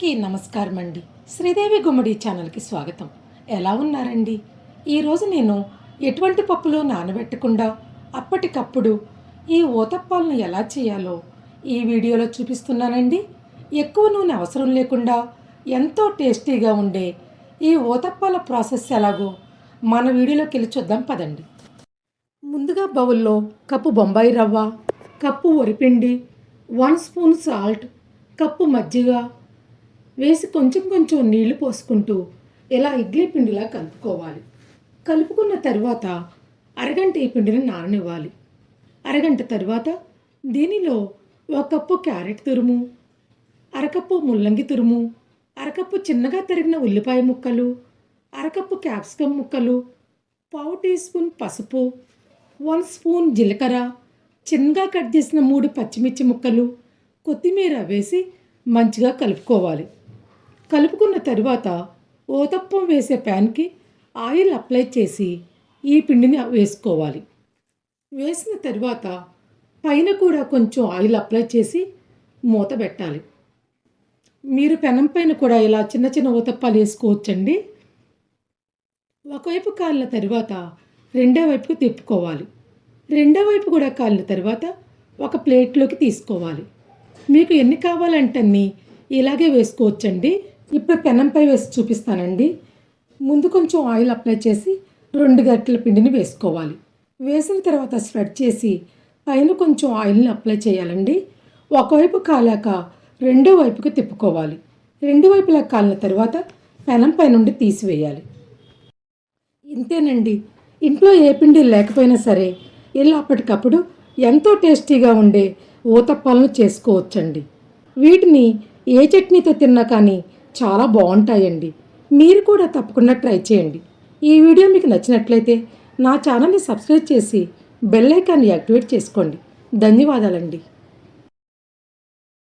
అందరికీ నమస్కారం అండి. శ్రీదేవి గుమ్మడి ఛానల్కి స్వాగతం. ఎలా ఉన్నారండి? ఈరోజు నేను ఎటువంటి పప్పులు నానబెట్టకుండా అప్పటికప్పుడు ఈ ఊతప్పాలను ఎలా చేయాలో ఈ వీడియోలో చూపిస్తున్నానండి. ఎక్కువ నూనె అవసరం లేకుండా ఎంతో టేస్టీగా ఉండే ఈ ఊతప్పాల ప్రాసెస్ ఎలాగో మన వీడియోలోకి వెళ్ళి చూద్దాం పదండి. ముందుగా బౌల్లో కప్పు బొంబాయి రవ్వ, కప్పు వరిపిండి, 1 స్పూన్ సాల్ట్, కప్పు మజ్జిగ వేసి కొంచెం కొంచెం నీళ్లు పోసుకుంటూ ఇలా ఇడ్లీ పిండిలా కలుపుకోవాలి. కలుపుకున్న తర్వాత అరగంట ఈ పిండిని నాననివ్వాలి. అరగంట తర్వాత దీనిలో 1 కప్పు క్యారెట్ తురుము, అరకప్పు ముల్లంగి తురుము, అరకప్పు చిన్నగా తరిగిన ఉల్లిపాయ ముక్కలు, అరకప్పు క్యాప్సికమ్ ముక్కలు, 1/2 టీ స్పూన్ పసుపు, 1 స్పూన్ జీలకర్ర, చిన్నగా కట్ చేసిన 3 పచ్చిమిర్చి ముక్కలు, కొత్తిమీర వేసి మంచిగా కలుపుకోవాలి. కలుపుకున్న తర్వాత ఊతప్పం వేసే ప్యాన్కి ఆయిల్ అప్లై చేసి ఈ పిండిని వేసుకోవాలి. వేసిన తర్వాత పైన కూడా కొంచెం ఆయిల్ అప్లై చేసి మూత పెట్టాలి. మీరు పెనం పైన కూడా ఇలా చిన్న చిన్న ఊతప్పాలు వేసుకోవచ్చండి. ఒకవైపు కాలిన తర్వాత రెండో వైపుకు తిప్పుకోవాలి. రెండో వైపు కూడా కాలిన తర్వాత ఒక ప్లేట్లోకి తీసుకోవాలి. మీకు ఎన్ని కావాలంటే అన్ని ఇలాగే వేసుకోవచ్చండి. ఇప్పుడు పెనంపై వేసి చూపిస్తానండి. ముందు కొంచెం ఆయిల్ అప్లై చేసి 2 గరిటెల పిండిని వేసుకోవాలి. వేసిన తర్వాత స్ప్రెడ్ చేసి పైన కొంచెం ఆయిల్ని అప్లై చేయాలండి. ఒకవైపు కాలాక రెండో వైపుకి తిప్పుకోవాలి. రెండు వైపులా కాలిన తర్వాత పెనంపై నుండి తీసివేయాలి. ఇంతేనండి. ఇంట్లో ఏ పిండి లేకపోయినా సరే ఇలా అప్పటికప్పుడు ఎంతో టేస్టీగా ఉండే ఊతప్పాలను చేసుకోవచ్చండి. వీటిని ఏ చట్నీతో తిన్నా కానీ చాలా బాగుంటాయండి. మీరు కూడా తప్పకుండా ట్రై చేయండి. ఈ వీడియో మీకు నచ్చినట్లయితే నా ఛానల్ని సబ్స్క్రైబ్ చేసి బెల్ ఐకాన్ని యాక్టివేట్ చేసుకోండి. ధన్యవాదాలండి.